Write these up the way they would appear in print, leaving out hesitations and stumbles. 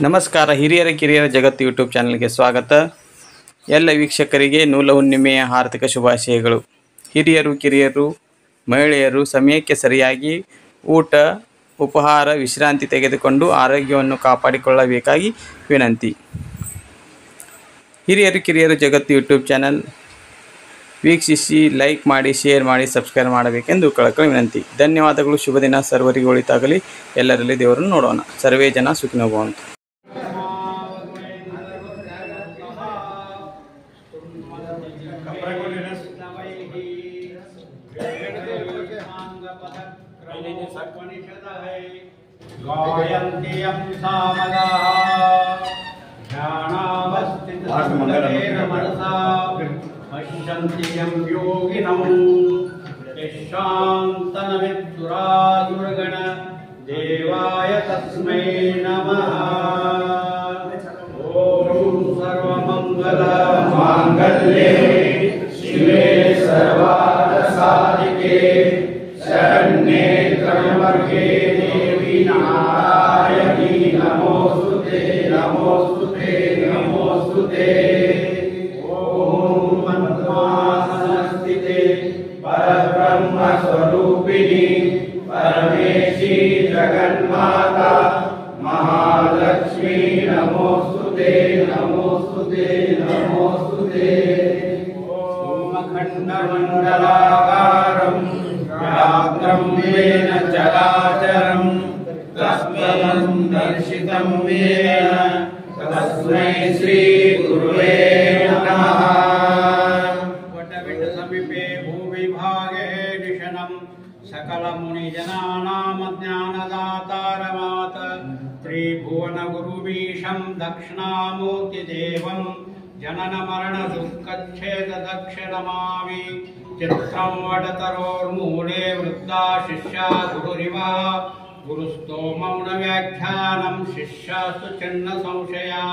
ನಮಸ್ಕಾರ. ಹಿರಿಯರ ಕಿರಿಯರ ಜಗತ್ತು ಯೂಟ್ಯೂಬ್ ಚಾನಲ್ಗೆ ಸ್ವಾಗತ. ಎಲ್ಲ ವೀಕ್ಷಕರಿಗೆ ನೂಲ ಹುಣ್ಣಿಮೆಯ ಹಾರ್ದಿಕ ಶುಭಾಶಯಗಳು. ಹಿರಿಯರು ಕಿರಿಯರು ಮಹಿಳೆಯರು ಸಮಯಕ್ಕೆ ಸರಿಯಾಗಿ ಊಟ ಉಪಹಾರ ವಿಶ್ರಾಂತಿ ತೆಗೆದುಕೊಂಡು ಆರೋಗ್ಯವನ್ನು ಕಾಪಾಡಿಕೊಳ್ಳಬೇಕಾಗಿ ವಿನಂತಿ. ಹಿರಿಯರು ಕಿರಿಯರು ಜಗತ್ತು ಯೂಟ್ಯೂಬ್ ಚಾನಲ್ ವೀಕ್ಷಿಸಿ, ಲೈಕ್ ಮಾಡಿ, ಶೇರ್ ಮಾಡಿ, ಸಬ್ಸ್ಕ್ರೈಬ್ ಮಾಡಬೇಕೆಂದು ಕಳಕಳಿ ವಿನಂತಿ. ಧನ್ಯವಾದಗಳು. ಶುಭ ದಿನ. ಸರ್ವರಿಗೆ ಒಳಿತಾಗಲಿ. ಎಲ್ಲರಲ್ಲಿ ದೇವರನ್ನು ನೋಡೋಣ. ಸರ್ವೇ ಜನ ಸುಖಿನೋ ಭವಂತು. गायन्त्यं सामदा ध्यानावस्थितेन मनसा पश्यन्ति यं योगिनं यशान्तनविद्दुरादुर्गण देवाय तस्मै नमः. ॐ सर्वमङ्गलमाङ्गल्ये शिवे सर्वार्थसाधिके शरण्ये त्र्यम्बके नारायणी नमोस्तुते नमोस्तुते नमोस्तुते. ओम पद्मासनस्थिते परब्रह्म स्वरूपिणी परमेशी जगन्माता महालक्ष्मी नमोस्तुते नमोस्तुते नमोस्तुते. ओम अखण्डमण्डलाकारं व्याघ्रं येन चराचरम् तस्मै दर्शितं येन तस्मै श्री गुरुवे नमः. वटविट समीपे भूविभागे निशनं सकलमुनिजनानां ज्ञानदातारमात त्रिभुवनगुरुमीशं दक्षिणामूर्तिदेवं जननमरणदुःखच्छेददक्षिणमामि. चित्रं वटतरोर्मूले वृद्धा शिष्या गुरुरिवा गुरुस्तो मौनव्याख्यानं शिष्यास्तु छिन्न संशया.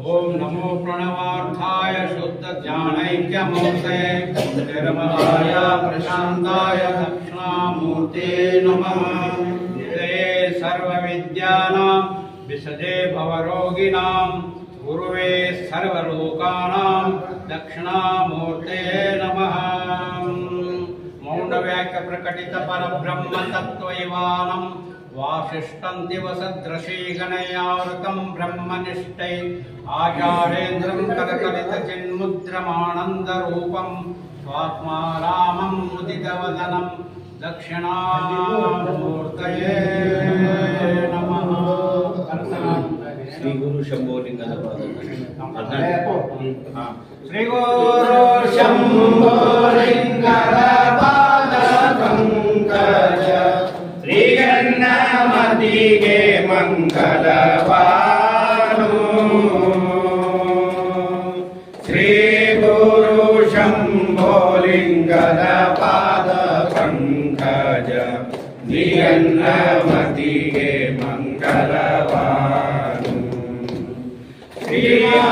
ओम नमो प्रणवार्थाय शुद्धज्ञानैक्यमूर्ते निर्मलाय प्रशान्ताय दक्षिणामूर्ते नमः. निधये सर्वविद्यानां विसजे भवरोगिणां गुरुवे सर्वलोकानां दक्षिणामूर्ते नमः. मौनव्याख्य प्रकटित परब्रह्म तत्त्वैवानं वासिष्ठं दिवसदृशी गणयावृतं ब्रह्मनिष्ठै आचार्येन्द्रं करकलितचिन्मुद्रमानन्दरूपं स्वात्मारामं मुदितवदनं दक्षिणामूर्तये नमः. श्री गुरु शंभोलिंगದ श्री गुरु शंभोलिंगದ पादಪಂಕಜ ಶ್ರೀ ಗಣಪತಿಗೆ ಮಂಗಲವಾನು. ಶ್ರೀ ಗುರು ಶಂಭೋಲಿಂಗದ ಪಾದಪಂಕಜ ಶ್ರೀ ಗಣಪತಿಗೆ ಮಂಗಲವಾನು. ಶ್ರೀಮಹಾದೇವಂಗೆ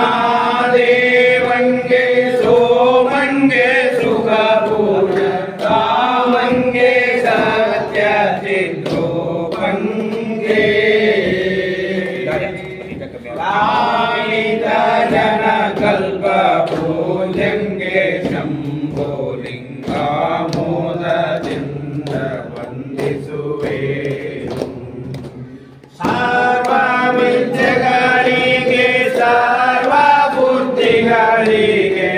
ಸೋಮಂಗೆ ಸುಖಪೂರ್ಣ ಕಾಮಂಗೆ ಸತ್ಯ ಸಿದ್ಧೋಪಂಗೆ ಕಾಯಿತ ಜನ ಕಲ್ಪ ಪೂಜಂಗೆ ಶಂಭೋಲಿಂಗ ಮೋದದಿಂದ ವಂದಿಸುವೆ. ಸರ್ವ ವಿದ್ಯೆಗಳಿಗೆ ಸರ್ವ ಬುದ್ಧಿಗಳಿಗೆ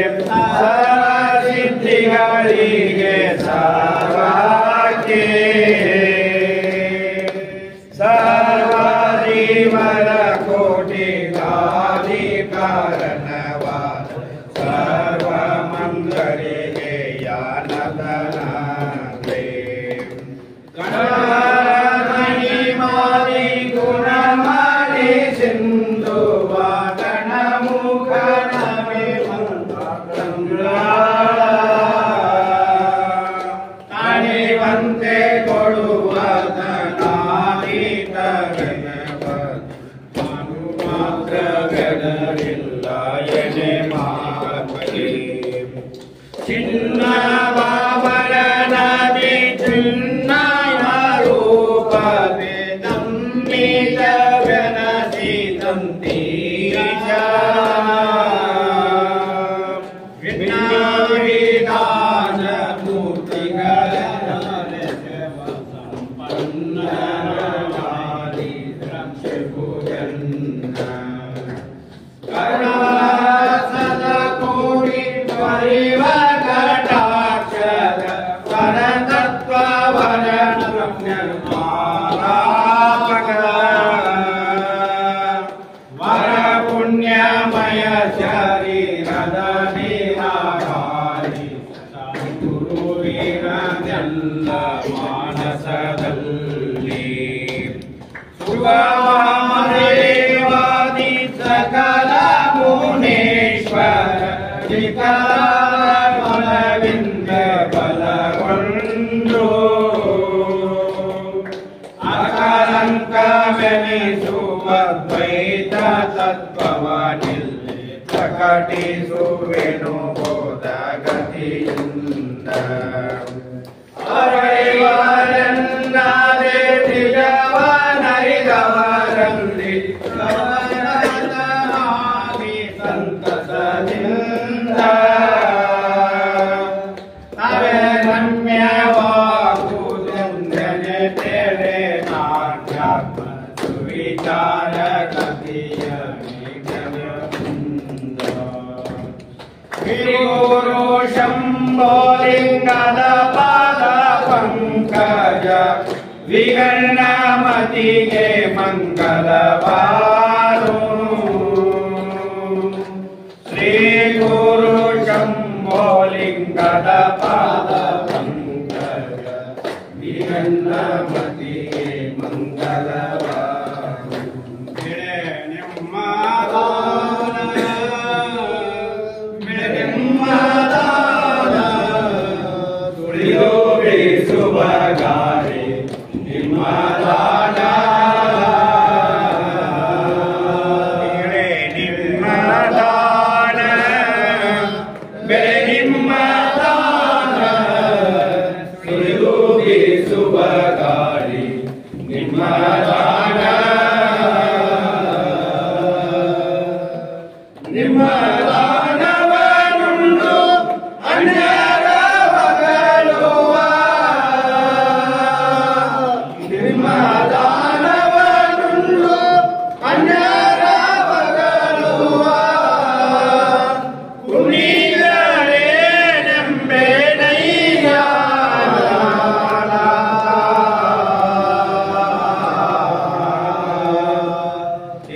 ಪುಣ್ಯಮಯ ಶರೀರದ ನೀರಾಹಾರಿ ಗುರುವಿನದೆಲ್ಲ ಮಾನಸದಲ್ಲಿ ಸುಗಮಾದೇವಾದಿ ಸಕಲ ಮುನೇಶ್ವರ ಮನವಿಂದ ಬಲಗೊಂಡು ಅಕಲಂಕವೆನಿಸುವ ದ್ವೈತ ತತ್ವವನಿಲ್ಲಿ ಪ್ರಕಟಿಸುವೆನು ಬೋಧಗತಿಯಿಂದ ಅರೈವರೆನ್ನದೆ ನಿಜವನರಿದವರಲ್ಲಿ ಸವನತನಾಗಿ ಸಂತಸದಿಂದ ತವೆ ರಮ್ಯವಾಗುವುದೆಂದರೆ ತೆರೆ ನಾಟ್ಯಾತ್ಮ ಸುವಿಚಾರ ಕಥೆಯ ಗುರು ಶಂಭೋಲಿಂಗದ ಪಾದ ಪಂಕಜ ವಿಗರ್ಣಮತಿಗೆ ಮಂಗಲವಾರು ಶ್ರೀ ಗುರು ಶಂಭೋಲಿಂಗದ ಪಾದ ಪಂಕಜ ವಿಗರ್ಣಮತಿಗೆ ಮಂಗಲವಾರು ಸುಭಗಾರಿ ನಿಮ್ಮದಾನ ನಿಮ್ಮದಾನ ಬೆಳೆ ನಿಮ್ಮದಾನ ಸುಳಿದುಗಿ ಸುಭಗಾರಿ ನಿಮ್ಮದಾನ ನಿಮ್ಮದಾನವನುಂಡು ಅನ್ಯರ ಬಗಲುವ ನಿಮ್ಮದಾನವನುಂಡು ಅನ್ಯರ ಬಗಲುವ ಪುನೀತರೇ ನಂಬೆನಯ್ಯ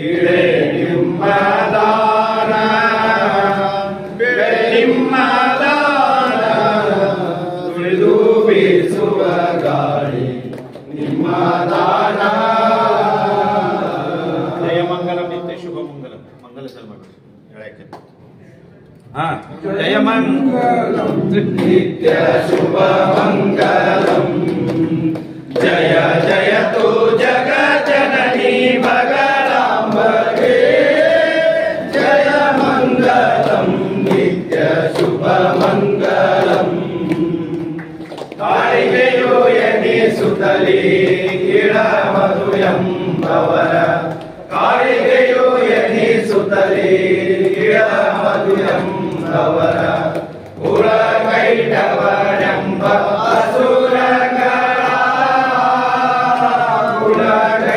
ಇಳೆ ನಿಮ್ಮದಾನ ಬೆಳೆ ನಿಮ್ಮದಾನ ತುಳಿದು ಬೀಸುವ ಗಾಳಿ ನಿಮ್ಮದಾನ ಜಯ ಮಂಗಲಂ ನಿತ್ಯ ಶುಭ ಮಂಗಲಂ ಮಂಗಲ ಸಲ್ಮಾನ ಹೇಳಕ್ಕೆ ಜಯ ಮಂಗಲಂ ನಿತ್ಯ ಶುಭ ಮಂಗಲಂ ಜಯ ಜಯತು ಜಗಜ್ಜನನಿ ಬಗಲಾಂಬಗೆ ಜಯ ಮಂಗಲಂ ನಿತ್ಯ ಶುಭ ಮಂಗಲಂ ಕಾಳಿಗೆಯು ಎನಿಸುತ್ತಲೇ ಇಳಮದು ಎಂಬವರ ಕಾಳಿಗೆಯು ಎನಿಸುತ್ತಲೇ ಇಳಮದು ಎಂಬವರ ಕುಳಗೈಟವರೆಂಬ ಅಸುರಗಳ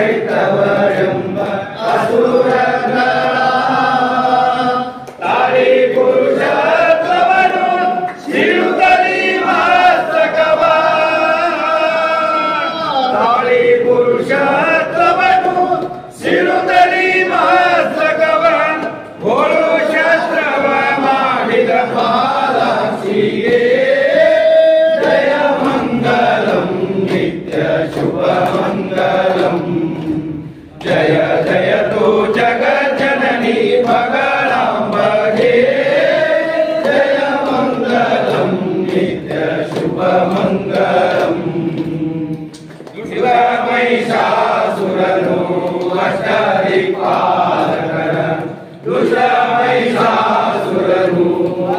ಕುಳಗೈಟವರೆಂಬ ಅಸುರಗಳ ತಾಳಿ ಪುರುಷತ್ವವನ್ನು ಸಿರುತ್ತಲಿ ಮಸ್ತಕವ ತಾಳಿ ಪುರುಷತ್ವವನ್ನು ಸಿರುತ್ತಲಿ ಮಸ್ತಕವ ಗೋಳು ಶಾಸ್ತ್ರವ ಮಾಡಿದ ಪಾಲಸಿಯೇ ಜಯ ಮಂಗಲಂ ನಿತ್ಯ ಶುಭ ಮಂಗಲಂ ಜಯ ಜಯತು ಜಗಜ್ಜನನಿ ಬಗಲಾಂಬಗೆ ಜಯ ಮಂಗಲಂ ನಿತ್ಯ ಶುಭ ಮಂಗಲಂ ಶಿವ ಮಹಿಷಾಸುರನು ಅಷ್ಟದಿಕ್ಪಾಲಕರ ದುಷ್ಟ ಮಹಿಷಾಸುರನು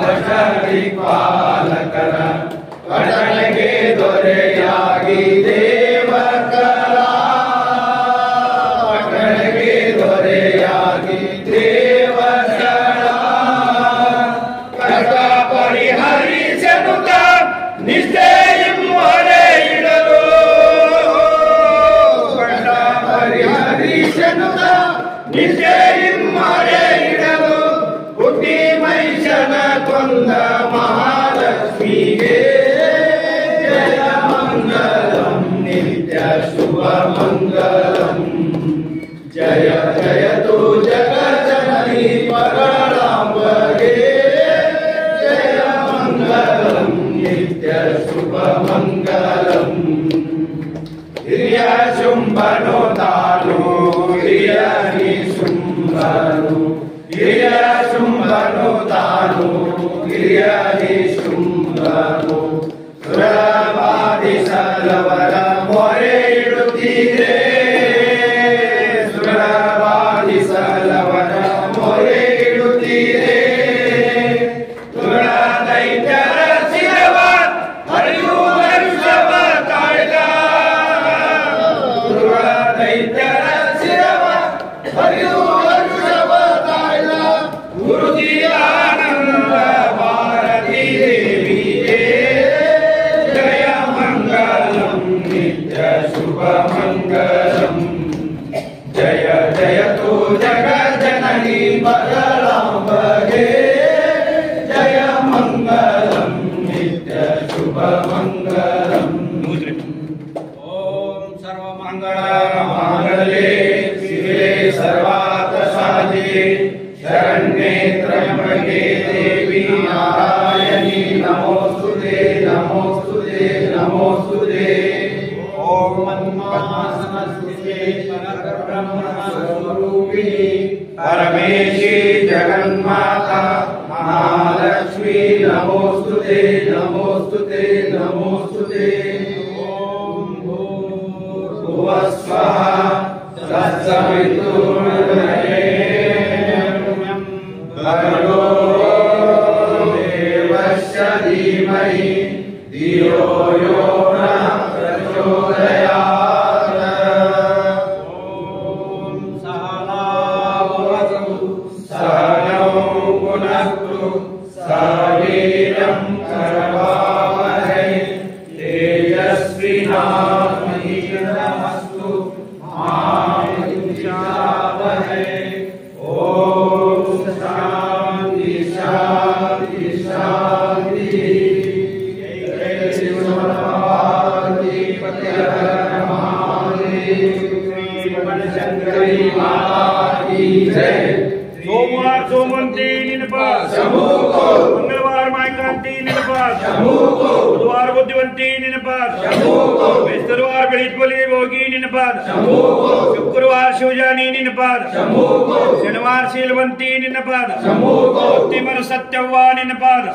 ಅಷ್ಟದಿಕ್ಪಾಲಕರ ಕಟನೆಗೆ ದೊರೆಯಾಗಿ ದೇವಕರ ಕಟನೆಗೆ ದೊರೆಯಾಗಿ ದೇವ ನಿತ್ಯ ಹಿಮ್ಮಡೆ ಇಡಲು ಹುಟ್ಟಿ ಮೈಷನ ಕೊಂದ ಮಹಾಲಕ್ಷ್ಮಿಗೆ ಜಯ ಮಂಗಲಂ ನಿತ್ಯ ಶುಭ ಮಂಗಲಂ ಜಯ ಜಯತು ಜಗಜ್ಜನನಿ ಪರಳಾಂಬಗೆ ಜಯ ಮಂಗಲಂ ನಿತ್ಯ ಶುಭ ಮಂಗಲಂ ಹಿರಿಯ ಶುಂಭನು ತಾನು ಹಿರಿಯ ಶುಂಭನು ಹಿರಿಯ ಶುಂಭನು ತಾನು ಹಿರಿಯ ಶುಂಭನು ಸುರವಾದಿಸಲವರ ಮೊರೆ ಇಡುತ್ತಿದೆ ಸುರವಾದಿಸಲವರ ಮೊರೆ ಇಡುತ್ತಿದೆ ಸುರ ದೈತ್ಯರ ಶಿರವ ಹರಿಯುವ ವರುಷವ ತಾಳ್ದ ಸುರ ದೈತ್ಯರ ಶಿರವ ಹರಿಯುವ ವರುಷವ ತಾಳ್ದ ಗುರುಜಿಯಾನಂದ ಭಾರತೀ ದೇವಿಗೆ ಜಯ ಮಂಗಲಂ ನಿತ್ಯ ಶುಭ ಮಂಗಲಂ ಜಯ ಜಯತು ಜಗಜ್ಜನನಿ ಬದಲಾಂಬಗೆ ಜಯ ಮಂಗಲಂ ನಿತ್ಯ ಶುಭ ಮಂಗಲಂ ಓಂ ಸರ್ವಮಂಗಳ ಮಾಂಗಲ್ಯೆ ಶಿವೆ ಸರ್ವಾರ್ಥ ಸಾಧಿಕೆ ಶರಣ್ಯೆ ತ್ರ್ಯಂಬಕೆ ದೇವಿ ನಾರಾಯಣಿ ನಮೋಸ್ತುತೆ ನಮೋಸ್ತುತೆ ನಮೋಸ್ತುತೆ ಓಂ ಮನ್ಮಾಸನಸ್ತುತೆ ಪರಬ್ರಹ್ಮ ಸ್ವರೂಪಿಣಿ ಪರಮೇಶಿ ಜಗನ್ಮಾತಾ ಮಹಾಲಕ್ಷ್ಮೀ ನಮೋಸ್ತುತೆ ನಮೋಸ್ತುತೆ ನಮೋಸ್ತುತೆ ಓಂ ಭೂರ್ಭುವಃ ಸ್ವಃ ತತ್ಸವಿತುರ್ವರೆಣ್ಯಂ ಭರ್ಗೋ ದೇವಸ್ಯ ಧೀಮಹಿ ಧಿಯೋ ಯೋ ನಃ ಪ್ರಚೋದಯಾತ್ ಓಂ ಸಹನಾವತು ಸಹನೌ ಪುನಃತು ಸಹ ವೀರ್ಯಂ ಕರವಾವಹೈ ತೇಜಸ್ವಿನಾವಧೀತಮಸ್ತು ಮಾ ವಿದ್ವಿಷಾವಹೈ ಓಂ ಶಾಂತಿ ಶಾಂತಿ ಶಾಂತಿ सोमवार सोमवंती निनपात मंगलवार मायकांती निनपात बुधवार बुद्धिवंती निनपात बृहस्पतिवार बृहस्पति भोगी निनपात शुक्रवार शिवजानी निनपात शनिवार शीलवंती निनपात उत्तिमर सत्यवा निनपात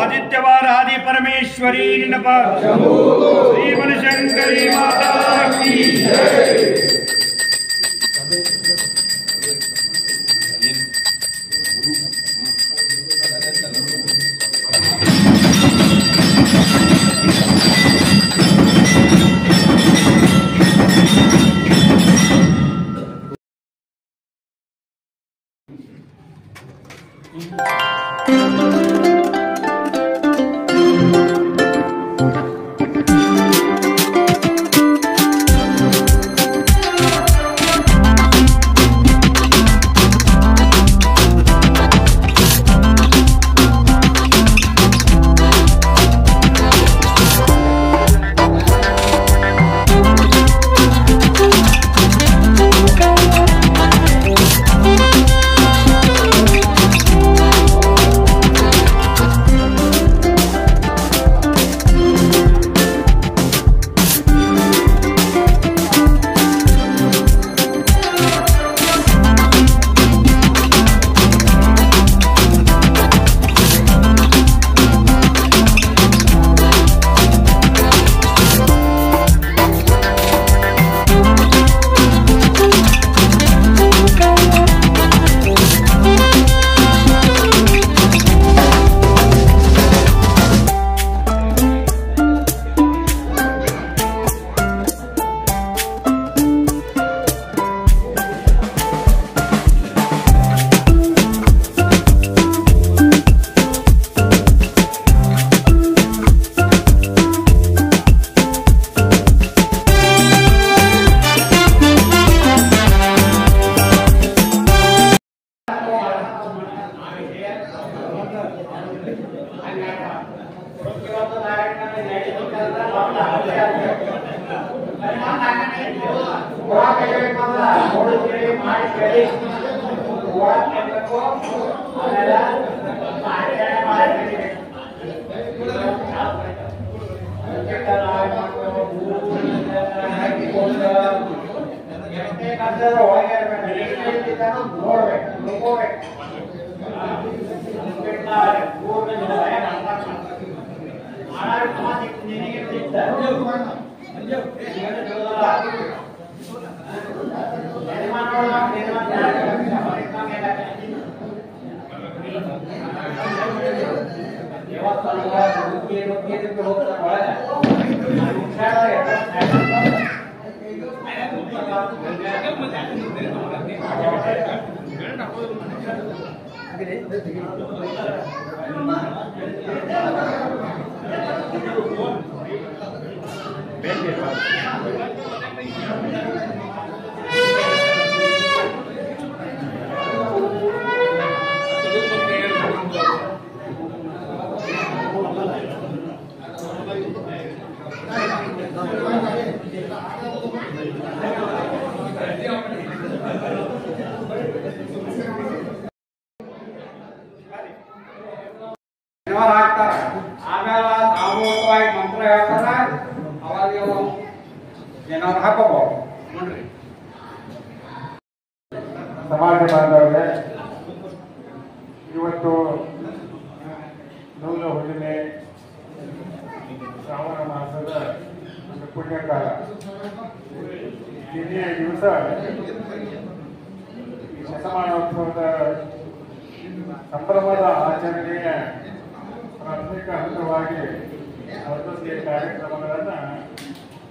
आदित्यवार आदि परमेश्वरी निनपात श्री मनशंकरी माता की जय। ಆಮೇಲೆ ಸಾಮೂಹಿಕವಾಗಿ ಮಂತ್ರ ಹೇಳ್ತಾರ. ಅವಾಗ ಏನಾದ್ರು ಹಾಕೋಬಹುದು ನೋಡ್ರಿ. ಸಮಾಜ ಬಾಂಧವರೇ, ಇವತ್ತು ನೂಲ ಹುಣ್ಣಿಮೆ ಶ್ರಾವಣ ಮಾಸದ ಒಂದು ಪುಣ್ಯಕಾಲ. ನಿನ್ನೆಯ ದಿವಸ ಈ ಶತಮಾನೋತ್ಸವದ ಸಂಭ್ರಮದ ಆಚರಣೆಯ ಪ್ರಾಥಮಿಕ ಹಂತವಾಗಿ ವರ್ಧಂತಿಯ ಕಾರ್ಯಕ್ರಮಗಳನ್ನು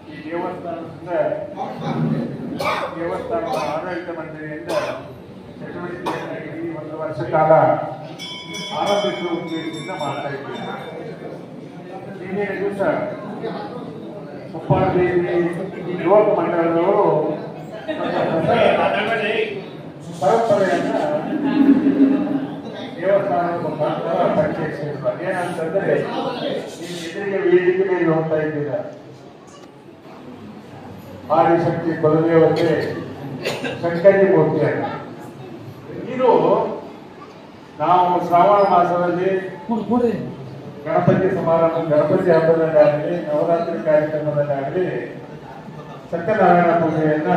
ಈ ದೇವಸ್ಥಾನದ ಆಡಳಿತ ಮಂಡಳಿಯಿಂದ ಚಟುವಟಿಕೆಯನ್ನು ಇಡೀ ಒಂದು ವರ್ಷ ಕಾಲ ಆರಂಭಿಸುವ ಉದ್ದೇಶದಿಂದ ಮಾಡ್ತಾ ಇದ್ದೀವಿ. ನಿನ್ನೆಯ ದಿವಸ ಉಪ್ಪಾರದೇವಿ ಯುವಕ ಮಂಡಳದವರು ಪರಂಪರೆಯನ್ನ ದೇವಸ್ಥಾನದ ಮುಖಾಂತರ ಪರಿಚಯಿಸಿರ್ತಾರೆ. ಏನಂತಂದ್ರೆ, ನಿಮ್ಮ ಎದುರಿಗೆ ವೇದಿಕೆ ಮೇಲೆ ಹೋಗ್ತಾ ಇದ್ದೀರ ಆದಿಶಕ್ತಿ ಕುಲದೇವತೆ ಶಂಕರಿ ಮೂರ್ತಿಯನ್ನ. ಇದು ನಾವು ಶ್ರಾವಣ ಮಾಸದಲ್ಲಿ ಗಣಪತಿ ಸಮಾರಂಭ, ಗಣಪತಿ ಹಬ್ಬದಲ್ಲಾಗಲಿ, ನವರಾತ್ರಿ ಕಾರ್ಯಕ್ರಮದಲ್ಲಾಗಲಿ ಸತ್ಯನಾರಾಯಣ ಪೂಜೆಯನ್ನ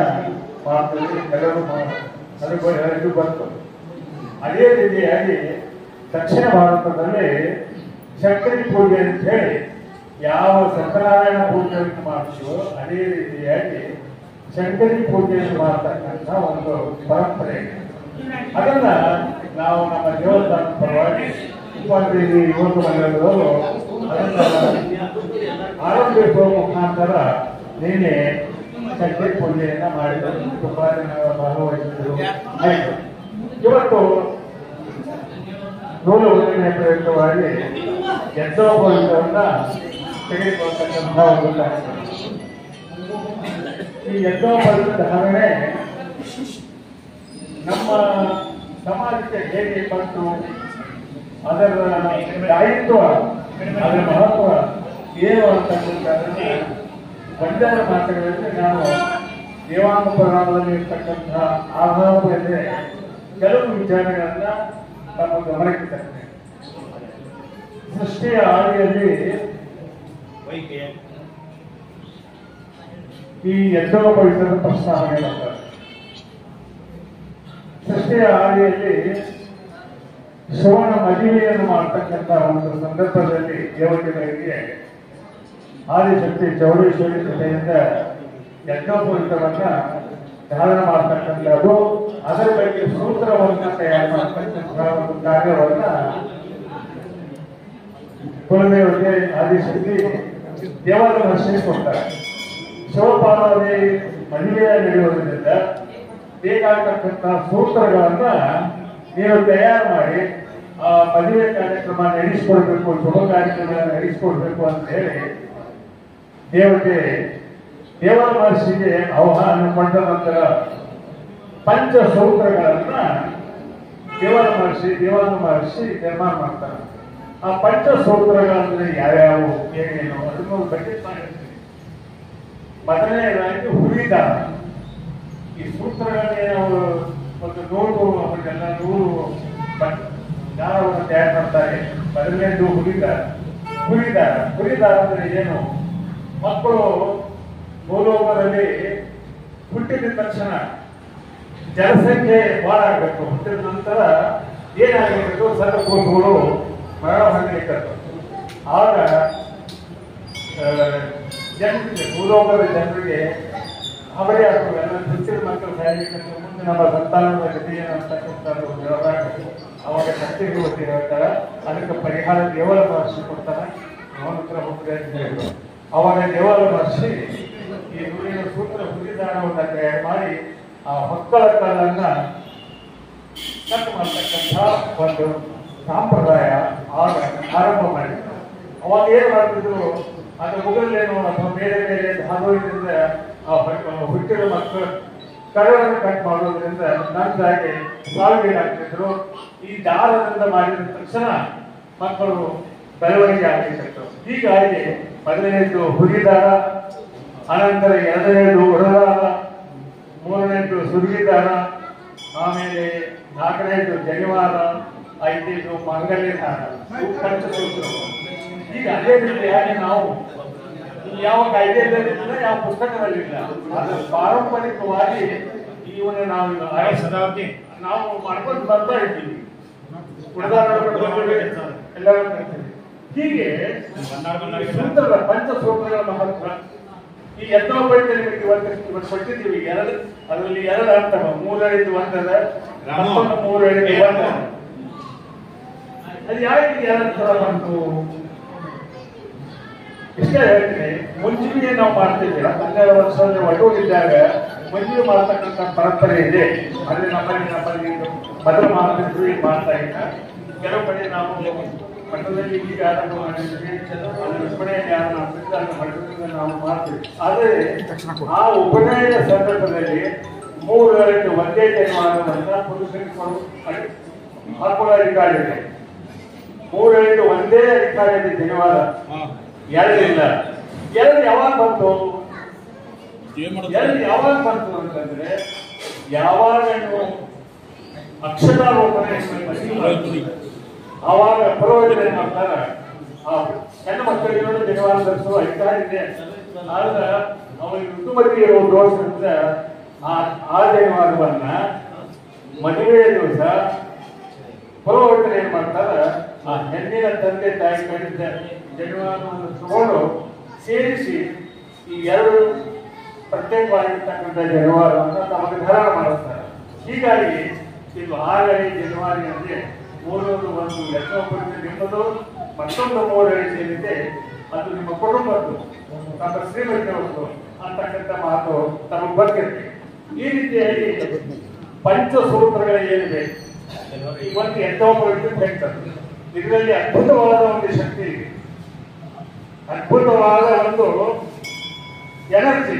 ಮಾಡ್ತೀವಿ. ಎಲ್ಲರಿಗೂ ಬಂತು. ಅದೇ ರೀತಿಯಾಗಿ ದಕ್ಷಿಣ ಭಾರತದಲ್ಲಿ ಶಂಕರಿ ಪೂಜೆ ಅಂತ ಹೇಳಿ ಯಾವ ಸತ್ಯನಾರಾಯಣ ಪೂಜೆಯನ್ನು ಮಾಡ್ತೀವೋ ಅದೇ ರೀತಿಯಾಗಿ ಶಂಕರಿ ಪೂಜೆಯನ್ನು ಮಾಡ್ತಕ್ಕಂಥ ಒಂದು ಪರಂಪರೆ ಇದೆ. ಅದನ್ನ ನಾವು ನಮ್ಮ ದೇವಸ್ಥಾನದ ಪರವಾಗಿ ಉಪಾದೇವಿ ಯುವಕ ಮಂಡಳದವರು ಅದನ್ನ ಆರಂಭಿಸುವ ಮುಖಾಂತರ ನಿನ್ನೆ ಶಂಕರಿ ಪೂಜೆಯನ್ನ ಮಾಡಿದರು. ತುಂಬಾ ಜನ ಭಾಗವಹಿಸಿದರು. ಆಯಿತು. ಇವತ್ತು ನೂಲು ಹುಣ್ಣಿಮೆ ಪ್ರಯುಕ್ತವಾಗಿ ಯಜ್ಞೋಪವೀತವನ್ನ ತೆಗೆದುಕೊಳ್ತಕ್ಕಂಥ ಒಂದು ಕಾರ್ಯಕ್ರಮ. ಈ ಯಜ್ಞೋಪವೀತ ಧಾರಣೆ ನಮ್ಮ ಸಮಾಜಕ್ಕೆ ಹೇಗೆ ಬಂತು, ಅದರ ದಾಯಿತ್ವ, ಅದರ ಮಹತ್ವ ಏನು ಅಂತಕ್ಕಂಥದ್ದನ್ನು ಒಂದರ ಮಾತುಗಳಲ್ಲಿ ನಾನು ದೇವಾಂಗ ಪುರಾಣದಲ್ಲಿ ಇರ್ತಕ್ಕಂಥ ಆಧಾರದಲ್ಲಿ ಕೆಲವು ವಿಚಾರಗಳನ್ನ ತಮ್ಮ ಗಮನಕ್ಕೆ ತರ್ತೇನೆ. ಸೃಷ್ಟಿಯ ಆದಿಯಲ್ಲಿ ಈ ಯಜ್ಞೋಪವೀತದ ಪ್ರಸ್ತಾವನೆ ಬರ್ತದೆ. ಸೃಷ್ಟಿಯ ಆದಿಯಲ್ಲಿ ಶಿವನ ಮದುವೆಯನ್ನು ಮಾಡತಕ್ಕಂಥ ಒಂದು ಸಂದರ್ಭದಲ್ಲಿ ದೇವತೆಗಳಿಗೆ ಆದಿಶಕ್ತಿ ಚೌಡೇಶ್ವರಿ ಕೃಪೆಯಿಂದ ಯಜ್ಞೋಪವೀತವನ್ನ ಧಾರಣ ಮಾಡತಕ್ಕಂಥದ್ದು, ಅದರ ಬಗ್ಗೆ ಸೂತ್ರವನ್ನ ತಯಾರು ಮಾಡತಕ್ಕಂಥ ಒಂದು ಕಾರ್ಯವನ್ನ ಕುಲದೇವತೆ ಆದಿಶಕ್ತಿ ದೇವರ ಮಹರ್ಷಿ ಕೊಡ್ತಾರೆ. ಶಿವಪಾರ್ವತಿ ಮದುವೆ ನಡೆಯುವುದರಿಂದ ಬೇಕಾಗತಕ್ಕಂಥ ಸೂತ್ರಗಳನ್ನ ನೀವು ತಯಾರು ಮಾಡಿ ಆ ಮದುವೆ ಕಾರ್ಯಕ್ರಮ ನಡೆಸಿಕೊಡ್ಬೇಕು, ಶುಭ ಕಾರ್ಯಕ್ರಮಗಳನ್ನು ನಡೆಸಿಕೊಡ್ಬೇಕು ಅಂತ ಹೇಳಿ ದೇವರ ಮಹರ್ಷಿಗೆ ಆಹ್ವಾನ ಕೊಟ್ಟ ನಂತರ ಪಂಚಸೂತ್ರಗಳನ್ನ ದೇವಾನ ಮಹರ್ಷಿ ನಿರ್ಮಾಣ ಮಾಡ್ತಾರೆ. ಆ ಪಂಚಸೂತ್ರಗಳಂದ್ರೆ ಯಾವ್ಯಾವು, ಏನೇನು ಅದನ್ನು ಬಗ್ಗೆ ಮಾಡಿರ್ತೀವಿ. ಮೊದಲನೇದಾಗಿ ಹುರಿದಾನ. ಈ ಸೂತ್ರಗಳನ್ನೇ ನಾವು ಒಂದು ದಾರವನ್ನು ತಯಾರು ಮಾಡ್ತಾರೆ. ಮೊದಲನೇದು ಹುರಿದಾರ. ಹುರಿದಾರ ಅಂದ್ರೆ ಏನು? ಮಕ್ಕಳು ಮೂಲೋಕದಲ್ಲಿ ಹುಟ್ಟಿದ ತಕ್ಷಣ ಜನಸಂಖ್ಯೆ ಬಹಳ ಆಗಬೇಕು. ಹುಟ್ಟಿದ ನಂತರ ಏನಾಗಬೇಕು? ಸಣ್ಣ ಕೂಸುಗಳು ಮರಣ ಹೊಂದಲಿಕ್ಕೆ ಆಗ ಜನರಿಗೆ, ಭೂಲೋಕದ ಜನರಿಗೆ ಅವರೇ ಎಲ್ಲ ಹುಟ್ಟಿದ ಮಕ್ಕಳು ಸಾಯಲಿಕ್ಕೆ ಮುಂದೆ ನಮ್ಮ ಸಂತಾನದ ಗತಿ ಏನಂತಕ್ಕಂಥ ಅವಾಗ ಶಕ್ತಿಗೆ ಗೊತ್ತಿ ಹೇಳ್ತಾರೆ. ಅದಕ್ಕೆ ಪರಿಹಾರ ದೇವರ ಮಹರ್ಷಿ ಕೊಡ್ತಾರೆ. ಅವನ ಹತ್ರ ಹೋಗ್ತಾರೆ. ಅವಾಗ ದೇವರ ಮಹರ್ಷಿ ಈ ನುಡಿಯ ಸೂತ್ರ ಹುರಿದಾರವನ್ನು ತಯಾರು ಮಾಡಿ ಆ ಮಕ್ಕಳ ಕಾಲನ್ನ ಕಟ್ ಮಾಡ್ತಕ್ಕಂಥ ಒಂದು ಸಂಪ್ರದಾಯ ಆಗ ಆರಂಭ ಮಾಡಿದ್ರು. ಅವಾಗ ಏನ್ ಮಾಡ್ತಿದ್ರು? ಅದ್ರ ಮುಗಲೇನು ಅಥವಾ ಬೇರೆ ಬೇರೆ ಧಾರ್ಮಿಕದಿಂದ ಹುಟ್ಟಿದ ಮಕ್ಕಳು ಕರವನ್ನು ಕಟ್ ಮಾಡೋದ್ರಿಂದ ನಂದಾಗಿ ಸಾವಿಗೀಡಾಗ್ತಿದ್ರು. ಈ ದಾರದಿಂದ ಮಾಡಿದ ತಕ್ಷಣ ಮಕ್ಕಳು ಬೆಳವಣಿಗೆ ಆಗಲಿಕ್ಕೆ. ಹೀಗಾಗಿ ಮೊದಲನೇದು ಹುರಿದಾರ, ಅನಂತರ ಎರಡನೇದು ಉಡದಾರ, ಮೂರನೇದು ಸುರುಗಿದಾರ, ಆಮೇಲೆ ನಾಲ್ಕನೇದು ಜನಿವಾರ, ಐದನೇದು ಮಾಂಗಲ್ಯ ದಾರ, ಪಂಚಸೂತ್ರ. ಈಗ ಅದೇ ರೀತಿಯಾಗಿ ನಾವು ಯಾವ ಕಾಯ್ದೆಯಲ್ಲಿಲ್ಲ, ಯಾವ ಪುಸ್ತಕದಲ್ಲಿಲ್ಲ. ಅದು ಪಾರಂಪರಿಕವಾಗಿ ಇವನ್ನ ನಾವು ಶತಾಬ್ದಿ ನಾವು ಮಾಡ್ಕೊಂಡು ಬರ್ತಾ ಇದ್ದೀವಿ. ಉಡದಾರ ಎಲ್ಲರೂ ಕರಿತೀವಿ. ಹೀಗೆ ಸೂತ್ರದ ಪಂಚಸೂತ್ರಗಳ ಮಹತ್ವ ಈ ಯತ್ನೋಪೈತಿ ನಿಮಗೆ ಇವತ್ತು ಕೊಟ್ಟಿದ್ದೀವಿ. ಅದರಲ್ಲಿ ಎರಡು ಅರ್ಥ, 3 ಒಂದದ, ಮತ್ತೊಂದು 3 ಒಂದ. ಅದು ಯಾಕೆ ಎರಡು ಬಂತು? ಇಷ್ಟೇ ಹೇಳ್ತೀನಿ. ಮುಂಜುವಿಗೆ ನಾವು ಮಾಡ್ತಿದ್ದೀವಿ. 12 ವರ್ಷದಲ್ಲಿ ಒಟ್ಟೋಗಿದ್ದಾಗ ಮುಂಜುವಿ ಮಾಡ್ತಕ್ಕಂಥ ಪರಂಪರೆ ಇದೆ. ಅಲ್ಲಿ ನಮ್ಮಲ್ಲಿ ಮೊದಲು ಮಾಡ್ತಿದ್ರು, ಈಗ ಮಾಡ್ತಾ ಇಲ್ಲ. ಕೆಲವು ಕಡೆ ನಾವು ಮಠದಲ್ಲಿ ಈಗ ಆರಂಭ ಮಾಡಿದ್ವಿ. ಅದರ ಉಪನಯನ ಮಾಡ್ತಿದ್ದು ಅದನ್ನ ಮಠದಿಂದ ನಾವು ಮಾಡ್ತೀವಿ. ಆದರೆ ಆ ಉಪನಯನ ಸಂದರ್ಭದಲ್ಲಿ 3 ಒಂದೇ ಜನ್ಮವಾದಂತ ಪುರುಷರಿಗೆ ಹಾಕೊಳ್ಳೋ ಅಧಿಕಾರ ಇದೆ. 3 ಒಂದೇ ಅಧಿಕಾರ ಇದೆ ಜನ್ಮವಾದ, ಎರಡಿಲ್ಲ. ಎರಡು ಯಾವಾಗ ಬಂತು? ಎರಡು ಯಾವಾಗ ಬಂತು ಅಂತಂದ್ರೆ ಯಾವಾಗ ನೀವು ಅಕ್ಷರಾರೋಪಣೆ ಆವಾಗ ಪರವಾಗಿಲ್ಲ ಏನ್ ಮಾಡ್ತಾರ, ಆ ಹೆಣ್ಣು ಮಕ್ಕಳಿಗೆ ಜನಿವಾರ ಧರಿಸುವ ಅಧಿಕಾರ ಇದೆ. ಆದ್ರೆ ಅವರಿಗೆ ಋತುಮತಿ ಇರುವ ದೋಷದಿಂದ ಆ ಜನಿವಾರವನ್ನ ಮದುವೆಯ ದಿವಸ ಪರವರ್ತನೆ ಏನ್ ಮಾಡ್ತಾರ, ಆ ಹೆಣ್ಣಿನ ತಂದೆ ತಾಯಿ ಕಡಿದ ಜನಿವಾರವನ್ನು ತಗೊಂಡು ಸೇರಿಸಿ ಈ ಎರಡು ಪ್ರತ್ಯೇಕವಾಗಿರ್ತಕ್ಕಂಥ ಜನಿವಾರವನ್ನು ತಮಗೆ ಧಾರಣ ಮಾಡುತ್ತಾರೆ. ಹೀಗಾಗಿ ಇದು 6 ಅಡಿ ಜನಿವಾರಿ ಅಂದ್ರೆ 301 ಯತ್ನೋಪೈತಿ ನಿಮ್ಮದು, ಮತ್ತೊಂದು 3 ಅಡಿ ಸೇರಿದೆ ಅದು ನಿಮ್ಮ ಕುಟುಂಬದ್ದು, ನಮ್ಮ ಶ್ರೀಮಂತರದ್ದು ಅಂತಕ್ಕಂಥ ಮಾತು ತಮಗೆ ಬರ್ತಿರ್ತೀವಿ. ಈ ರೀತಿಯಾಗಿ ಪಂಚಸೂತ್ರಗಳ ಏನಿದೆ ಇವತ್ತು ಯತ್ನೋಪೈತಿ ಹೇಳ್ತಾರೆ. ಇದರಲ್ಲಿ ಅದ್ಭುತವಾದ ಒಂದು ಶಕ್ತಿ ಇದೆ, ಅದ್ಭುತವಾದ ಒಂದು ಎನರ್ಜಿ,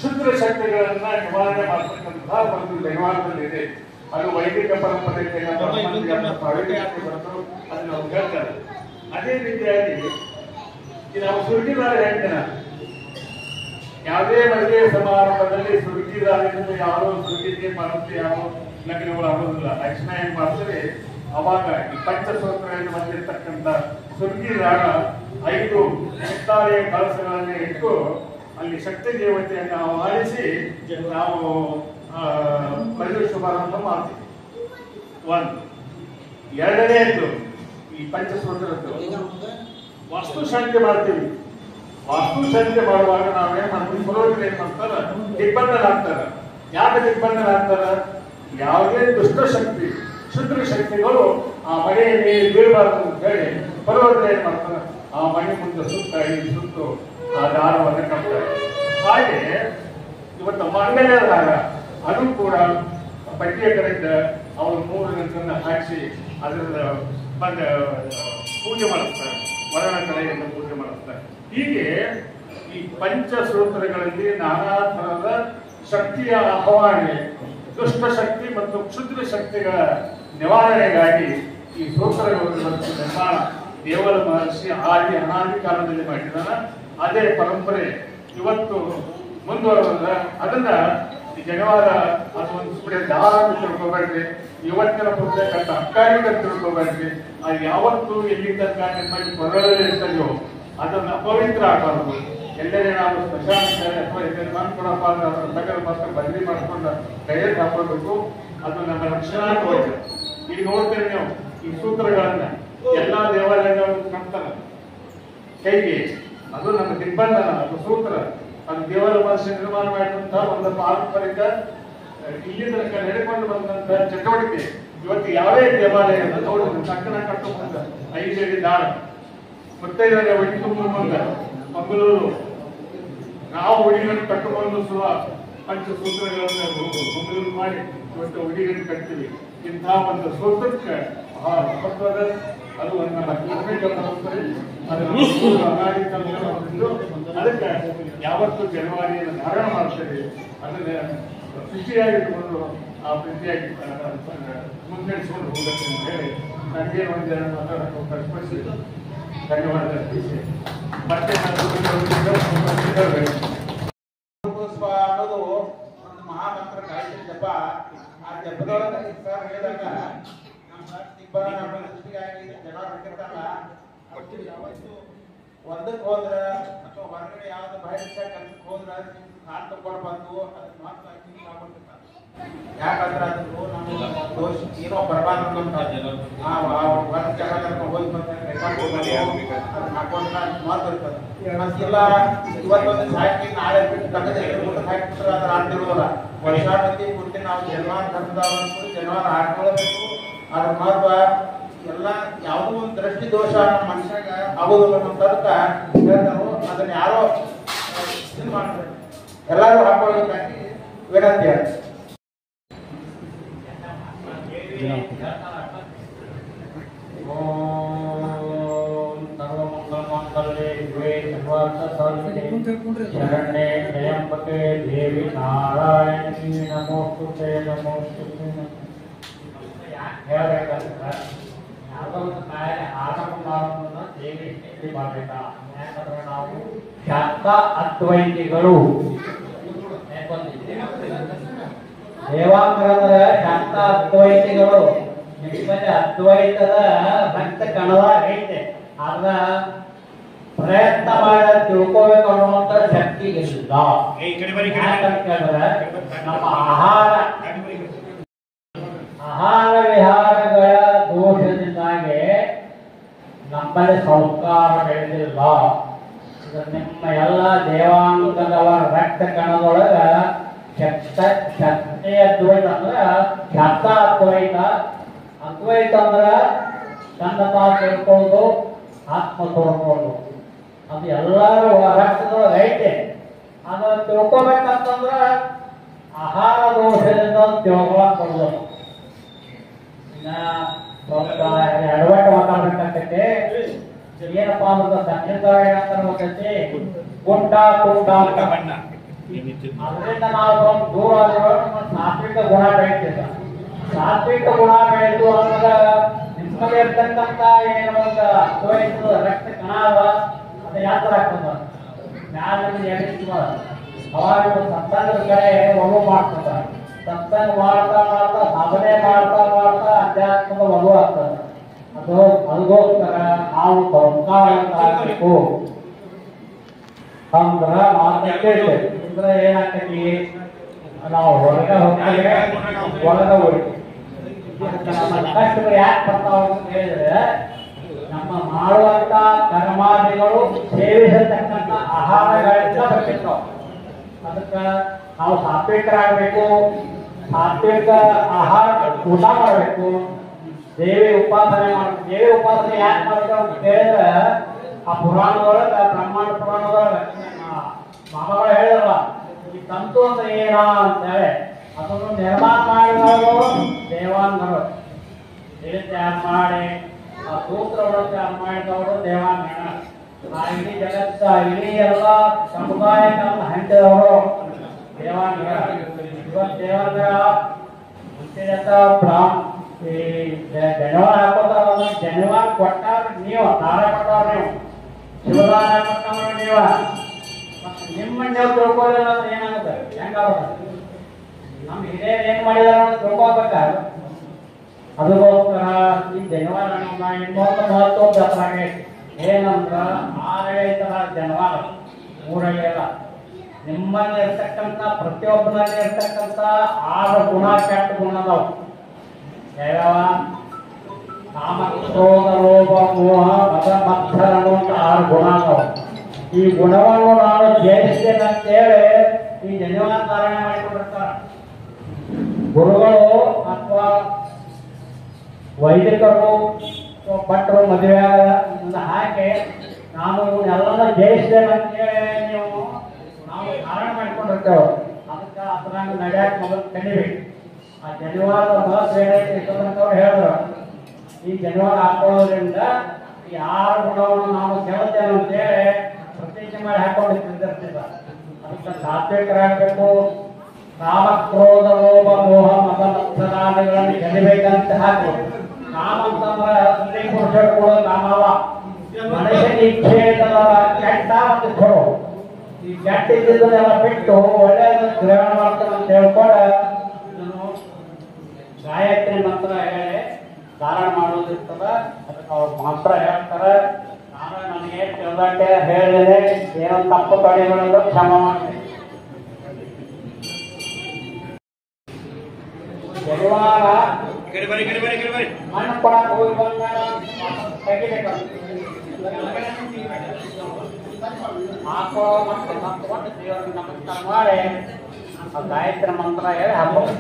ಶುದ್ಧ ಶಕ್ತಿಗಳನ್ನ ನಿವಾರಣೆ ಮಾಡತಕ್ಕಂತಹ ಒಂದು ಜನಿವಾರದಲ್ಲಿದೆ. ಅದು ವೈದಿಕ ಪರಂಪರೆಗೆ ಅದನ್ನ ನಾವು ಹೇಳ್ತಾರೆ. ಅದೇ ರೀತಿಯಾಗಿ ನಾವು ಸುರುಗಿದಾರ ಹೇಳ್ತೇನೆ. ಯಾವುದೇ ಮದುವೆ ಸಮಾರಂಭದಲ್ಲಿ ಸುರುಗಿದಾರದಿಂದ ಯಾರೋ ಸುರುಗಿಗೆ ಮಾಡುತ್ತೆ, ಯಾವ ಲಗ್ನಗಳು ಆಗೋದಿಲ್ಲ. ತಕ್ಷಣ ಏನ್ ಮಾಡ್ತಾರೆ, ಅವಾಗ ಈ ಪಂಚಸೂತ್ರಗಳಲ್ಲಿ ಬಂದಿರತಕ್ಕಂಥ ಸುರುಗಿದಾರ 5 ಹಿತ್ತಾಳೆಯ ಕಳಸಗಳನ್ನು ಇಟ್ಟು ಅಲ್ಲಿ ಶಕ್ತಿ ದೇವತೆಯನ್ನು ಆರಿಸಿ ನಾವು ಮದುವೆ ಶುಭಾರಂಭ ಮಾಡ್ತೀವಿ. 1. ಎರಡನೇದು ಈ ಪಂಚಸೂತ್ರದ್ದು ವಾಸ್ತುಶಾಂತಿ ಮಾಡ್ತೀವಿ. ವಾಸ್ತುಶಾಂತಿ ಮಾಡುವಾಗ ನಾವೇನ್ ಮಾಡ್ತೀವಿ, ಪುರೋಹಿತರು ಏನ್ ಮಾಡ್ತಾರ, ದಿಗ್ಬಂಧನ ಯಾಕೆ ದಿಗ್ಬಂಧನ ಯಾವುದೇ ದುಷ್ಟಶಕ್ತಿ ಶುದ್ರ ಶಕ್ತಿಗಳು ಆ ಮನೆಯಲ್ಲಿ ಬೀಳಬಾರದು ಅಂತ ಹೇಳಿ ಪುರೋಹಿತರು ಏನ್ ಮಾಡ್ತಾರ, ಆ ಮನೆ ಮುಂದೆ ಸುತ್ತು ಆ ದಾರವನ್ನು ಕಟ್ತಾರೆ. ಹಾಗೆ ಇವತ್ತು ಮಾಂಗಲ್ಯ ದಾರ ಅದು ಕೂಡ ಪಟ್ಟಿಯ ಕಡೆಯಿಂದ ಅವರು 3 ಗಂಟೆಯನ್ನು ಹಾಕಿಸಿ ಅದರಿಂದ ಪೂಜೆ ಮಾಡಿಸ್ತಾರೆ, ವರಣ ಕಡೆಯಿಂದ ಪೂಜೆ ಮಾಡಿಸ್ತಾರೆ. ಹೀಗೆ ಈ ಪಂಚಸೂತ್ರಗಳಲ್ಲಿ ನಾನಾ ತರದ ಶಕ್ತಿಯ ಆಹ್ವಾನೆ, ದುಷ್ಟ ಶಕ್ತಿ ಮತ್ತು ಕ್ಷುದ್ರ ಶಕ್ತಿಗಳ ನಿವಾರಣೆಗಾಗಿ ಈ ಸೂತ್ರಗಳು ನಿರ್ಮಾಣ ದೇವರ ಮಹರ್ಷಿ ಅನಾದಿ ಕಾಲದಲ್ಲಿ ಮಾಡಿದಾನ. ಅದೇ ಪರಂಪರೆ ಇವತ್ತು ಮುಂದುವರೆದ. ಅದನ್ನ ಈ ಜನವಾರ ಅದು ಒಂದು ಸುಮ್ಮನೆ ದಾರ ತಿಳ್ಕೊಬೇಡ್ರಿ, ಇವತ್ತಿನ ಪುಸ್ತಕ ತರ್ಕಾರಿ ತಿಳ್ಕೊಬೇಡ್ರಿ. ಅದು ಯಾವತ್ತು ಎಲ್ಲಿ ತರಕಾರಿ ನಿಮ್ಮಲ್ಲಿ ಕೊರಳಲ್ಲಿ ಇರ್ತದೆಯೋ ಅದನ್ನ ಅಪವಿತ್ರ ಆಗಬಾರ್ದು. ಎಲ್ಲರೇ ನಾವು ಸ್ಮಶಾನ ಅಥವಾ ಮಾಡ್ಕೊಡಪ್ಪ ಅಂದ್ರೆ ಮಾತ್ರ ಬದಲಿ ಮಾಡ್ಕೊಂಡು ಕೈಯಲ್ಲಿ ಹಾಕೊಳ್ಬೇಕು. ಅದು ನಮ್ಮ ರಕ್ಷಣಾತ್ಮಕ. ಈಗ ನೋಡ್ತೇವೆ ನೀವು ಈ ಸೂತ್ರಗಳನ್ನ ಎಲ್ಲಾ ದೇವಾಲಯಗಳು ಕಾಣ್ತಾರ ಕೈಗೆ, ಅದು ನಮ್ಮ ದಿಗ್ಬಂಧನ, ಅದು ಸೂತ್ರ. ಅದು ದೇವರ ಮನಸ್ಸು ನಿರ್ಮಾಣ ಮಾಡಿದಂತಹ ಒಂದು ಪಾರಂಪರಿಕ ಇಲ್ಲಿ ತನಕ ನಡೆಕೊಂಡು ಬಂದಂತ ಚಟುವಟಿಕೆ. ಇವತ್ತು ಯಾವುದೇ ದೇವಾಲಯ ನೋಡಿ ತಕ್ಕನ ಕಟ್ಟುವಂತ 5 ಅಡಿ ದಾಳ ಮುತ್ತೈದರ ಒಡಿ ತುಂಬ ಬಂದ ಮಂಗಳೂರು ನಾವು ಉಡಿಗಳನ್ನು ಕಟ್ಟುಕೊಂಡು ಪಂಚಸೂತ್ರಗಳನ್ನು ಮಂಗಳೂರು ಮಾಡಿ ಇವತ್ತು ಉಡಿಗಳನ್ನು ಕಟ್ತೀವಿ. ಇಂತಹ ಒಂದು ಸೂತ್ರಕ್ಕೆ ಮಹತ್ವದ ಅದು ನಮ್ಮ ಅದಕ್ಕೆ ಯಾವತ್ತು ಜನವರಿಯನ್ನು ಧಾರಣ ಮಾಡ್ತೇವೆ ಅದನ್ನ ಖುಷಿಯಾಗಿಟ್ಕೊಂಡು ಆ ಪ್ರೀತಿಯಾಗಿ ಮುನ್ನಡೆಸಿಕೊಂಡು ಹೋಗಬೇಕು ಅಂತ ಹೇಳಿ ನನಗೆ ಒಂದು ಜನ ಮಾತಾಡೋಕೆ ಕಳಿಸಿ ಧನ್ಯವಾದ ಅರ್ಪಿಸಿ ಮತ್ತೆ ಅನ್ನೋದು ಒಂದು ಮಹಾಮಂತ್ರ ಗಾಯತ್ರಿ ಜಪ. ಆ ಜಪದೊಳಗೆ ಸರ್ ಹೇಳಿದಾಗ ನಮ್ಮ ದೃಷ್ಟಿಯಾಗಿ ಜನ ಹೊರಟಿರ್ತಾರ ಒಂದಕ್ಕೆ ಹೋದ್ರ ಅಥವಾ ಹೊರಗಡೆ ಯಾವ್ದು ಬಾಯಿ ಕೆಲ್ಸಕ್ಕೆ ಹೋದ್ರ ಕಾಲ್ ತಗೊಂಡು ಬಂದು ಅದನ್ನ ಮಾತ್ರ ಆಗ್ಬಿಡ್ತಿರ್ತಾರೆ. ಯಾಕಂದ್ರೆ ಅದು ನಮ್ಮ ದೋಷ ಏನೋ ಬರಬಾರ್ದು ಅಂತ ಒಂದು ಜಾಗ ಹೋಗಿ ಇಲ್ಲ ಇವತ್ತೊಂದು ಸಾಕಿ ನಾಳೆ ಬಿಟ್ಟು ತಗದೆ ಹಾಕಿಬಿಟ್ರೆ ಅದ್ರ ಆಗ್ತಿರೋಲ್ಲ. ವರ್ಷಾವಧಿ ಮುಂದೆ ನಾವು ಜನವಾರ ಧರ್ಮದವರು ಜನವಾರ ಹಾಕೊಳ್ಳಬೇಕು. ಅದ್ರ ಮಹತ್ವ ಎಲ್ಲ ಯಾವುದೋ ಒಂದು ದೃಷ್ಟಿ ದೋಷ ನಮ್ಮ ಮನುಷ್ಯಾಗ ಆಗೋದಿಲ್ಲ ಅನ್ನೋದಕ್ಕ ಹೇಳ್ತಾರೋ ಅದನ್ನ ಯಾರೋ ಇದು ಮಾಡ್ತಾರೆ. ಎಲ್ಲರೂ ಹಾಕೊಳ್ಳೋದಕ್ಕಾಗಿ ವಿನಂತಿ ಹೇಳ್ತಾರೆ. ಶರಣ್ಯೇ ತ್ರಯಂಬಕೆ ದೇವಿ ನಾರಾಯಣಿ ನಮೋಸ್ತುತೆ ನಮೋಸ್ತುತೆ. ಹೇಳ್ಬೇಕಂದ್ರೆ ಯಾವುದೋ ಒಂದು ಕಾರ್ಯ ಆರಂಭ ಮಾಡೋದನ್ನ ದೇವಿ ಸ್ಥಿತಿ ಮಾಡ್ಬೇಕಾ? ಯಾಕಂದ್ರೆ ನಾವು ಶಾಂತ ಅದ್ವೈತಿಗಳು ದೇವಾಂಗರಂದ್ರೆ ಶಾಂತ ಅದ್ವೈತಿಗಳು. ನಿಮ್ಮಲ್ಲಿ ಅದ್ವೈತದ ರಕ್ತ ಕಣದಾಗ ಐತೆ, ಅದ ಪ್ರಯತ್ನ ಮಾಡ ತಿಳ್ಕೋಬೇಕು ಅನ್ನುವಂತ ಶಕ್ತಿ ಇಲ್ಲ. ಯಾಕಂತಂದ್ರೆ ನಮ್ಮ ಆಹಾರ ವಿಹಾರಗಳ ದೋಷದಿಂದಾಗಿ ನಮ್ಮಲ್ಲಿ ಸಂಸ್ಕಾರ ಬೆಳೆದಿಲ್ಲ. ನಿಮ್ಮ ಎಲ್ಲ ದೇವಾಂಗದವರ ರಕ್ತ ಕಣದೊಳಗ ಶಕ್ತಿ ಅದ್ವೈತ ಅಂದ್ರ ಶಬ್ದ ಅದ್ವೈತ. ಅದ್ವೈತ ಅಂದ್ರ ಚಂದಪ ತಿಳ್ಕೊಳ್ಳೋದು, ಆತ್ಮ ತೋರ್ಕೊಳ್ಳೋದು. ಅದು ಎಲ್ಲರೂ ರಕ್ತದೊಳಗೆ ಐತೆ. ಅದನ್ನ ತಿಳ್ಕೊಬೇಕಂತಂದ್ರ ಆಹಾರ ದೋಷದಿಂದ ತಿಳ್ಕೊಳಕ್ ಕೊಡೋದು. ಅಡವಟ್ಟು ಮಾತಾಡ್ಬೇಕಾಗ್ತೈತೆ. ಏನಪ್ಪಾ ಅಂದ್ರೆ ಸಂಗೀತ ಏನಂತ ಗುಂಡ ತುಂಡ ಬಣ್ಣ. ಅದರಿಂದ ನಾವು ದೂರ ಆದ್ರೆ ಸಾತ್ವಿಕ ಗುಣ ಬೆಳೀತಿಲ್ಲ. ಸಾತ್ವಿಕ ಗುಣ ಬೆಳೆದು ಅಂದ್ರೆ ನಿಮ್ಮಲ್ಲಿ ಇರ್ತಕ್ಕಂಥ ಏನೋ ಒಂದು ಅದ್ವೈತದ ರಕ್ತ ಕಣ ಅದ, ಅದು ಯಾತ್ರ ಆಗ್ತದ ಅವಾಗ ಸತ್ಸಂಗದ ಕಡೆ ಒಲವು ಮಾಡ್ತದ. ಸತ್ಸಂಗ ಮಾಡ್ತಾ ಮಾಡ್ತಾ ಸಾಧನೆ ಮಾಡ್ತಾ ಮಾಡ್ತಾ ಅಧ್ಯಾತ್ಮದ ಒಲವು ಆಗ್ತದ. ಅದಕ್ಕೋಸ್ಕರ ನಾವು ಸಂಸ್ಕಾರ ಆಗಬೇಕು ಅಂದ್ರ ಮಾತೇಳ್ತೇವೆ. ಅಂದ್ರೆ ಏನಾಗ್ತೈತಿ, ನಾವು ಹೊರಗೆ ಹೋಗ್ತೇವೆ, ಒಳಗೆ ಹೋಗ್ತೀವಿ. ನಮ್ಮ ಕಷ್ಟಗಳು ಯಾಕೆ ಬರ್ತಾವ ಅಂತ ಹೇಳಿದ್ರೆ ನಮ್ಮ ಮಾಡುವಂತ ಕರ್ಮಾದಿಗಳು ಸೇವಿಸತಕ್ಕಂಥ ಆಹಾರಗಳಿಂದ ಬರ್ತಿರ್ತಾವ. ಅದಕ್ಕ ನಾವು ಸಾತ್ವಿಕರಾಗಬೇಕು. ಸಾತ್ವಿಕ ಆಹಾರ ಊಟ ಮಾಡಬೇಕು. ದೇವಿ ಉಪಾಸನೆ ಮಾಡಬೇಕು. ದೇವಿ ಉಪಾಸನೆ ಯಾಕೆ ಮಾಡ್ಬೇಕು ಅಂತ ಹೇಳಿದ್ರೆ ಆ ಪುರಾಣದೊಳಗ ಬ್ರಹ್ಮಾಂಡ ಪುರಾಣದೊಳಗ ಮಾಮಗಳು ಹೇಳಿರಲ್ಲ ಈ ತಂತು ಅಂದ್ರೆ ಏನ ಅಂತ ಹೇಳಿ ಅದನ್ನು ನಿರ್ಮಾಣ ಮಾಡಿದವರು ದೇವಾಂಗರು. ದೇವಿ ತಯಾರು ಮಾಡಿ ಆ ಸೂತ್ರವನ್ನು ತಯಾರು ಮಾಡಿದವರು ದೇವಾಂಗಣ. ಆ ಇಡೀ ಜಗತ್ತ ಇಡೀ ಎಲ್ಲ ಸಮುದಾಯಗಳನ್ನು ಹಂಚಿದವರು ದೇವಾಂಗ. ಇವತ್ತು ದೇವಾಂಗ ಮುಂಚಿನ ಈ ಜನವಾರ ಹಾಕೋತಾರ. ಜನವಾರ ಕೊಟ್ಟಾರ ನೀವು, ದಾರ ಕೊಟ್ಟಾರ ನೀವು, ಶಿವದಾರ ಕೊಟ್ಟವ್ರ ನೀವ. ಮತ್ತೆ ನಿಮ್ಮ ನೀವು ತಿಳ್ಕೊಳ್ಳಿಲ್ಲ ಅಂದ್ರೆ ಏನಾಗುತ್ತೆ? ಹೆಂಗಾಗುತ್ತೆ? ನಮ್ಮ ಹಿರಿಯರು ಏನ್ ಮಾಡಿದಾರ ಅಂತ ತಿಳ್ಕೊಬೇಕ. ಅದಕ್ಕೋಸ್ಕರ ಈ ಜನವಾರ ಇನ್ನೊಂದು ಮಹತ್ವ ಜಾತ್ರೆ ಏನಂದ್ರ ಆಡಳಿತದ ಜನವಾರ ಊರಲ್ಲೆಲ್ಲ ನಿಮ್ಮಲ್ಲಿ ಇರ್ತಕ್ಕಂಥ ಪ್ರತಿಯೊಬ್ಬನಲ್ಲಿ ಇರ್ತಕ್ಕಂಥ 6 ಗುಣ ಕೆಟ್ಟ ಗುಣ ಅದಾವ. ಯಾವ್ಯಾವ? ಕಾಮ ಕ್ರೋಧ ಲೋಭ ಮೋಹ ಮದ ಮತ್ಸರ ಅನ್ನುವಂಥ 6 ಗುಣ ಅದಾವ. ಈ ಗುಣವನ್ನು ನಾನು ಜಯಿಸ್ತೇನೆ ಅಂತೇಳಿ ಈ ಜನವಾರ ಧಾರಣೆ ಮಾಡಿಕೊಂಡಿರ್ತಾರ ಗುರುಗಳು ಅಥವಾ ವೈದಿಕರು ಭಟ್ರು ಮದುವೆ ಹಾಕಿ ನಾನು ಇವನ್ನೆಲ್ಲ ಜಯಿಸ್ತೇನೆ ಅಂತೇಳಿ ನಾವು ಧಾರಣೆ ಮಾಡ್ಕೊಂಡಿರ್ತೇವೆ. ಅದಕ್ಕೆ ಅದ್ರಂಗ ನಡೆಯಕ್ಕೆ ಮೊದಲು ಕಲಿಬೇಕು. ಆ ಜನಿವಾರದ ಮಹತ್ವ ಏನೈತಿ ಇಷ್ಟಂತವ್ರು ಹೇಳಿದ್ರು. ಈ ಜನಿವಾರ ಹಾಕೊಳ್ಳೋದ್ರಿಂದ ಈ 6 ಗುಣವನ್ನು ನಾವು ಗೆಲ್ತೇವೆ ಅಂತೇಳಿ ಪ್ರತಿಜ್ಞೆ ಮಾಡಿ ಹಾಕೊಂಡು ತಿಂದಿರ್ತಿಲ್ಲ. ಅದಕ್ಕೆ ಸಾತ್ವಿಕರಾಗಬೇಕು. ಕಾಮ ಕ್ರೋಧ ಲೋಭ ಮೋಹ ಮದ ಮತ್ಸರಾದಿಗಳನ್ನು ಗೆಲ್ಲಬೇಕಂತ ಹಾಕಬೇಕು. ಕಾಮ ಅಂತಂದ್ರೆ ಸ್ತ್ರೀ ಪುರುಷರು ಕೂಡ ಕಾಮವ ಮನುಷ್ಯನ ಇಚ್ಛೆ ಕೆಟ್ಟ ಮತ್ತು ಕೊಡು. ಈ ಕೆಟ್ಟ ಇದ್ದದನ್ನೆಲ್ಲ ಬಿಟ್ಟು ಒಳ್ಳೆಯದು ಗ್ರಹಣ ಮಾಡ್ತಾನೆ ಅಂತ ಹೇಳ್ಕೊಂಡು ಇದನ್ನು ಗಾಯತ್ರಿ ಮಂತ್ರ ಹೇಳಿ ಧಾರಣ ಮಾಡೋದಿರ್ತದ. ಅದಕ್ಕೆ ಅವ್ರು ಮಂತ್ರ ಹೇಳ್ತಾರೆ. ನಾನು ನನಗೆ ತಿಳಿದಂತೆ ಹೇಳಿದೆ, ಏನೋ ತಪ್ಪು ತೊಡೆಗಳನ್ನು ಕ್ಷಮ ಮಾಡಿ. ಶನಿವಾರ ಮಣ್ಣು ಕೊಡಕ್ಕೆ ಹೋಗಿ ಬಂದಾಗ ತೆಗಿಬೇಕು. ಹಾಕೋ ಮತ್ತೆ ಮತ್ತೆ ದೇವರಿಗೆ ನಮಸ್ಕಾರ ಮಾಡಿ ಆ ಗಾಯತ್ರಿ ಮಂತ್ರ ಹೇಳಿ ಹಾಕೋದು.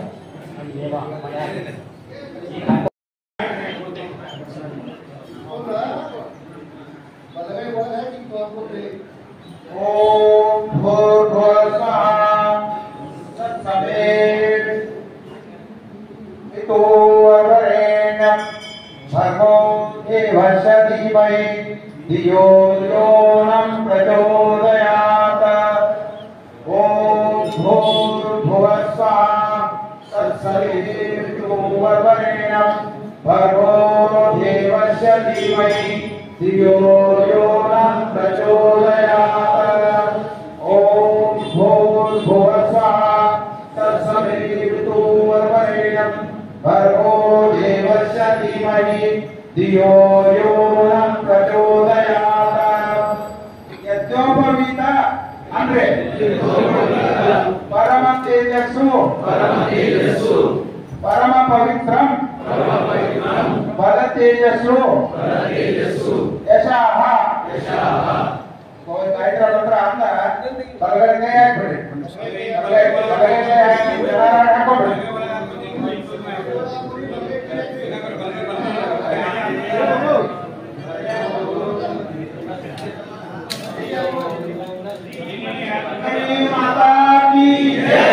ಓಂ ಭೂರ್ಭುವಸ್ವಃ ತತ್ಸವಿತುರ್ವರೆಣ್ಯಂ ಭರ್ಗೋ ದೇವಸ್ಯ ಧೀಮಹಿ ಧಿಯೋ ಯೋ ನಃ ಪ್ರಚೋದಯಾತ್. ಓಂ ಭೂರ್ಭುವಸ್ವಃ ತತ್ಸವಿತುರ್ವರೆಣ್ಯಂ ಭರ್ಗೋ ದೇವಸ್ಯ ಧೀಮಹಿ ಧಿಯೋ ಯೋ ನಃ ಪ್ರಚೋದಯಾತ್. ಓಂ ಭೂರ್ಭುವಸ್ವಃ ತತ್ಸವಿತುರ್ವರೆಣ್ಯಂ ಭರ್ಗೋ ದೇವಸ್ಯ ಧೀಮಹಿ ಧಿಯೋ ಯೋ ನಃ ಪ್ರಚೋದಯಾತ್. ಯಜ್ಞೋಪವೀತ ಅಂದ್ರೆ ಪರಮ ತೇಜಸ್ಸು ಪರಮ ಪವಿತ್ರಂ ಬಲ ತೇಜಸ್ಸು ಯಶಃ. ಗಾಯತ್ರಿ ಮಂತ್ರ ಅಂದ ಬಲಗಡೆ ಕೈ ಹಾಕ್ಬಿಡಿ. ಬಲಗಡೆ ಕೈ ಹಾಕಿ ಹಾಕೊಂಡ್ಬಿಡಿ. माता की जय।